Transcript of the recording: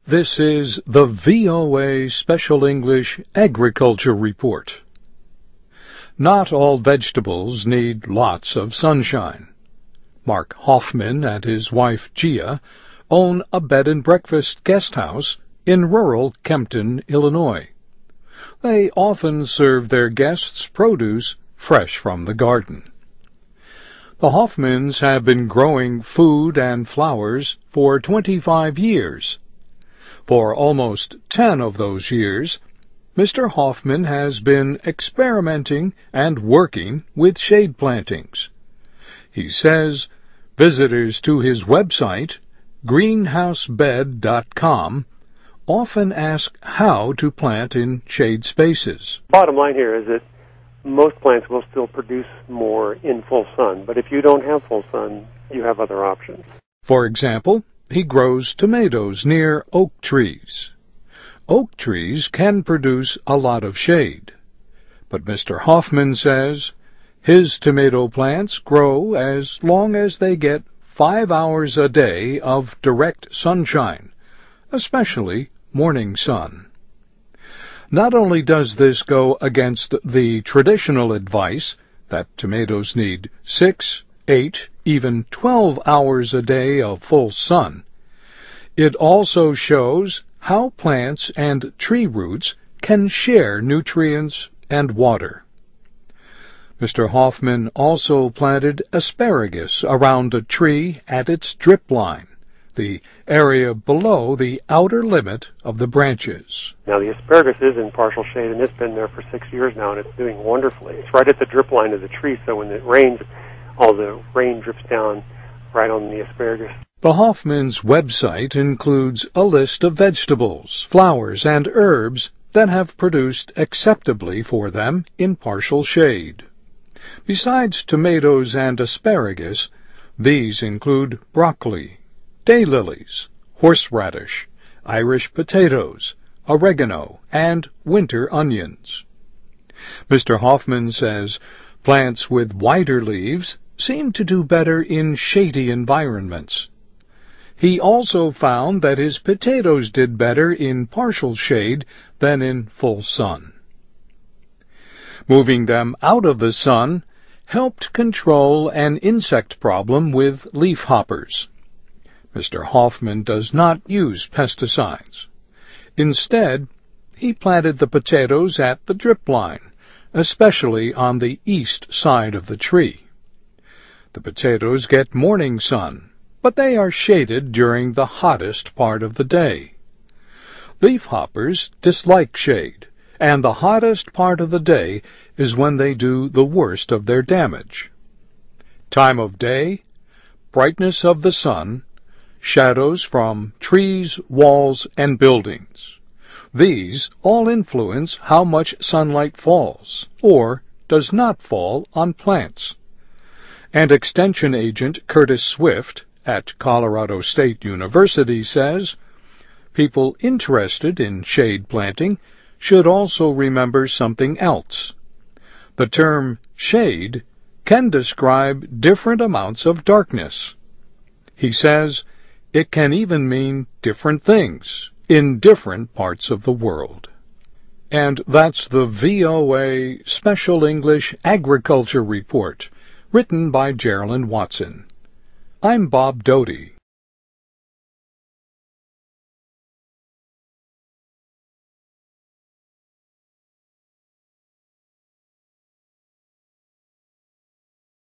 This is the VOA Special English Agriculture Report. Not all vegetables need lots of sunshine. Mark Hoffman and his wife Gia own a bed and breakfast guest house in rural Kempton, Illinois. They often serve their guests produce fresh from the garden. The Hoffmans have been growing food and flowers for 25 years. For almost 10 of those years, Mr. Hoffman has been experimenting and working with shade plantings. He says visitors to his website, greenhousebed.com, often ask how to plant in shade spaces. Bottom line here is that most plants will still produce more in full sun, but if you don't have full sun, you have other options. For example, he grows tomatoes near oak trees. Oak trees can produce a lot of shade, but Mr. Hoffman says his tomato plants grow as long as they get 5 hours a day of direct sunshine, especially morning sun. Not only does this go against the traditional advice that tomatoes need 6, 8, even 12 hours a day of full sun, it also shows how plants and tree roots can share nutrients and water. Mr. Hoffman also planted asparagus around a tree at its drip line, the area below the outer limit of the branches. Now the asparagus is in partial shade, and it's been there for 6 years now, and it's doing wonderfully. It's right at the drip line of the tree, so when it rains, all the rain drips down right on the asparagus. The Hoffman's website includes a list of vegetables, flowers, and herbs that have produced acceptably for them in partial shade. Besides tomatoes and asparagus, these include broccoli, daylilies, horseradish, Irish potatoes, oregano, and winter onions. Mr. Hoffman says plants with wider leaves seem to do better in shady environments. He also found that his potatoes did better in partial shade than in full sun. Moving them out of the sun helped control an insect problem with leafhoppers. Mr. Hoffman does not use pesticides. Instead, he planted the potatoes at the drip line, especially on the east side of the tree. The potatoes get morning sun, but they are shaded during the hottest part of the day. Leafhoppers dislike shade, and the hottest part of the day is when they do the worst of their damage. Time of day, brightness of the sun, shadows from trees, walls, and buildings. These all influence how much sunlight falls, or does not fall, on plants. And Extension Agent Curtis Swift at Colorado State University says people interested in shade planting should also remember something else. The term shade can describe different amounts of darkness. He says it can even mean different things in different parts of the world. And that's the VOA Special English Agriculture Report, written by Geraldine Watson. I'm Bob Doty.